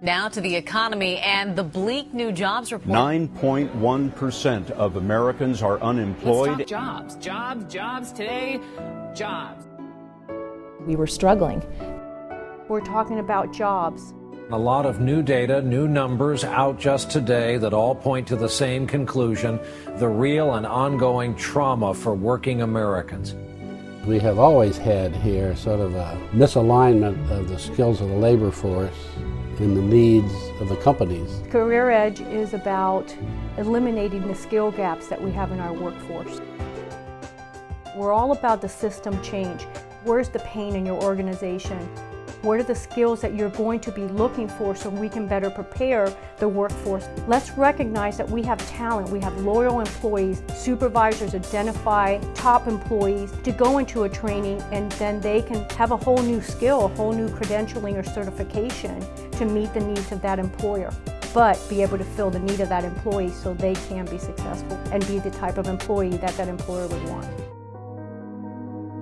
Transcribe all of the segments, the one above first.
Now to the economy and the bleak new jobs report. 9.1% of Americans are unemployed. Let's talk jobs today, jobs. We were struggling. We're talking about jobs. A lot of new data, new numbers out just today that all point to the same conclusion, the real and ongoing trauma for working Americans. We have always had here sort of a misalignment of the skills of the labor force and the needs of the companies. CareerEdge is about eliminating the skill gaps that we have in our workforce. We're all about the system change. Where's the pain in your organization? What are the skills that you're going to be looking for so we can better prepare the workforce? Let's recognize that we have talent, we have loyal employees, supervisors identify top employees to go into a training, and then they can have a whole new skill, a whole new credentialing or certification to meet the needs of that employer, but be able to fill the need of that employee so they can be successful and be the type of employee that that employer would want.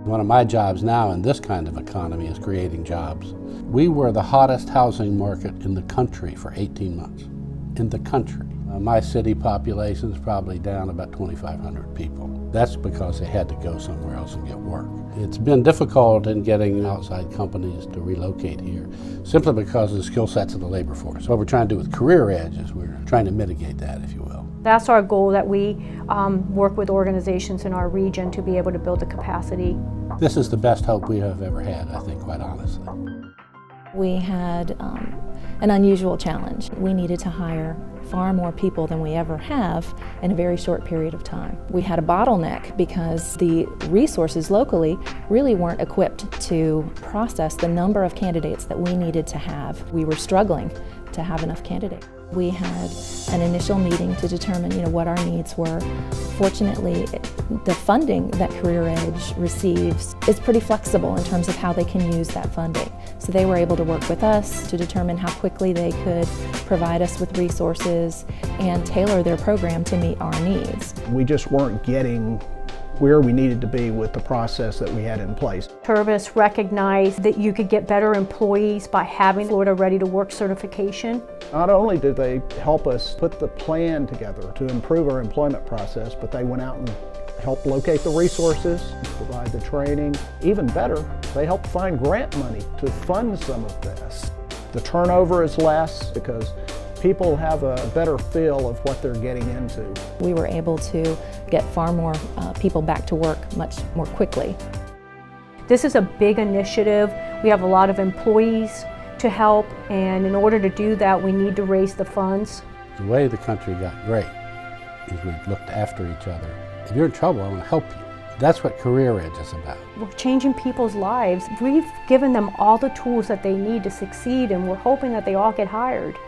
One of my jobs now in this kind of economy is creating jobs. We were the hottest housing market in the country for 18 months. In the country. My city population is probably down about 2,500 people. That's because they had to go somewhere else and get work. It's been difficult in getting outside companies to relocate here, simply because of the skill sets of the labor force. What we're trying to do with CareerEdge is we're trying to mitigate that, if you will. That's our goal, that we work with organizations in our region to be able to build the capacity. This is the best hope we have ever had, I think, quite honestly. We had an unusual challenge. We needed to hire far more people than we ever have in a very short period of time. We had a bottleneck because the resources locally really weren't equipped to process the number of candidates that we needed to have. We were struggling to have enough candidates. We had an initial meeting to determine, what our needs were. Fortunately, the funding that CareerEdge receives is pretty flexible in terms of how they can use that funding. So they were able to work with us to determine how quickly they could provide us with resources and tailor their program to meet our needs. We just weren't getting where we needed to be with the process that we had in place. Tervis recognized that you could get better employees by having Florida Ready to Work certification. Not only did they help us put the plan together to improve our employment process, but they went out and helped locate the resources, provide the training. Even better, they helped find grant money to fund some of this. The turnover is less because people have a better feel of what they're getting into. We were able to get far more people back to work much more quickly. This is a big initiative. We have a lot of employees to help, and in order to do that, we need to raise the funds. The way the country got great is we've looked after each other. If you're in trouble, I want to help you. That's what CareerEdge is about. We're changing people's lives. We've given them all the tools that they need to succeed, and we're hoping that they all get hired.